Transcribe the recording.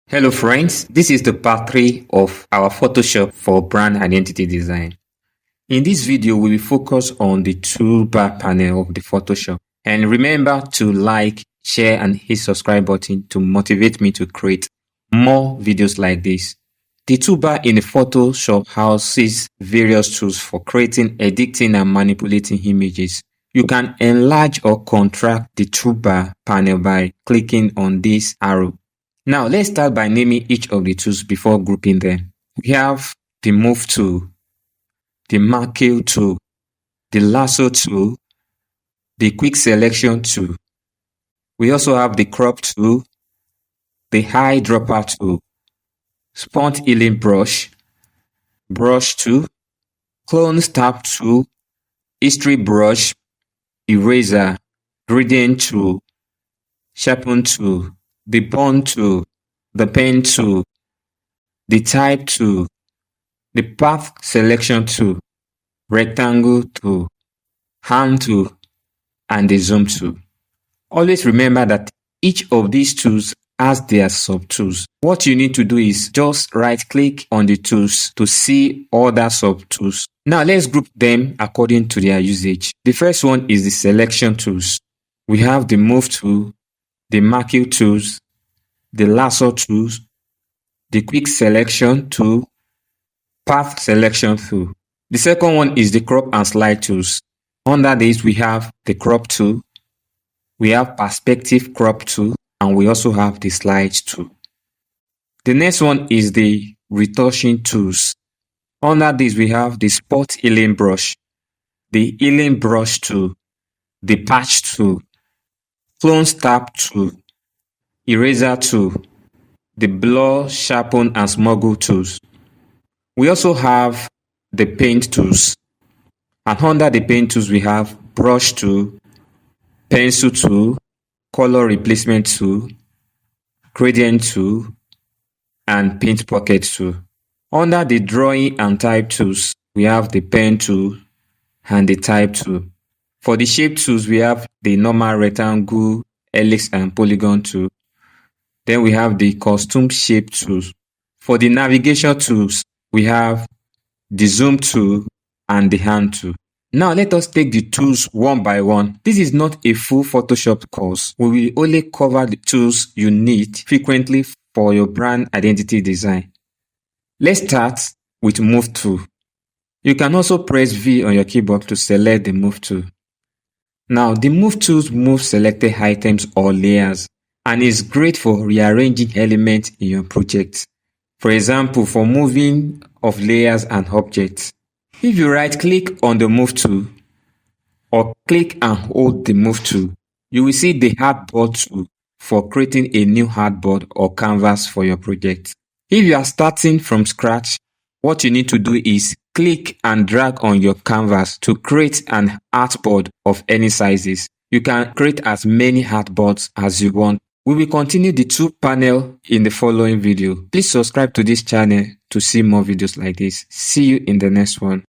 Hello friends, this is the part 3 of our Photoshop for brand identity design. In this video, we will focus on the toolbar panel of the Photoshop. And remember to like, share and hit subscribe button to motivate me to create more videos like this. The toolbar in the Photoshop houses various tools for creating, editing and manipulating images. You can enlarge or contract the toolbar panel by clicking on this arrow. Now, let's start by naming each of the tools before grouping them. We have the Move tool, the Marquee tool, the Lasso tool, the Quick Selection tool. We also have the Crop tool, the Eyedropper tool, Spot Healing brush, Brush tool, Clone Stamp tool, History brush, Eraser, Gradient tool, Sharpen tool, the Bond tool, the Pen tool, the Type tool, the Path Selection tool, Rectangle tool, Hand tool, and the Zoom tool. Always remember that each of these tools has their sub-tools. What you need to do is just right-click on the tools to see other sub-tools. Now let's group them according to their usage. The first one is the Selection tools. We have the Move tool, the Marquee tools, the Lasso tools, the Quick Selection tool, Path Selection tool. The second one is the Crop and Slide tools. Under this, we have the Crop tool, we have Perspective Crop tool, and we also have the Slide tool. The next one is the Retouching tools. Under this, we have the Spot Healing brush, the Healing brush tool, the Patch tool, Clone Stamp tool, Eraser tool, the Blur, Sharpen and Smuggle tools. We also have the Paint tools. And under the Paint tools, we have Brush tool, Pencil tool, Color Replacement tool, Gradient tool, and Paint Pocket tool. Under the Drawing and Type tools, we have the Pen tool and the Type tool. For the Shape tools, we have the normal rectangle, helix and polygon tool. Then we have the Custom Shape tools. For the navigation tools, we have the Zoom tool and the Hand tool. Now let us take the tools one by one. This is not a full Photoshop course. We will only cover the tools you need frequently for your brand identity design. Let's start with Move tool. You can also press V on your keyboard to select the Move tool. Now the Move tools move selected items or layers and is great for rearranging elements in your project. For example, for moving of layers and objects. If you right-click on the Move tool or click and hold the Move tool, you will see the artboard tool for creating a new artboard or canvas for your project. If you are starting from scratch, what you need to do is click and drag on your canvas to create an artboard of any sizes. You can create as many artboards as you want. We will continue the tool panel in the following video. Please subscribe to this channel to see more videos like this. See you in the next one.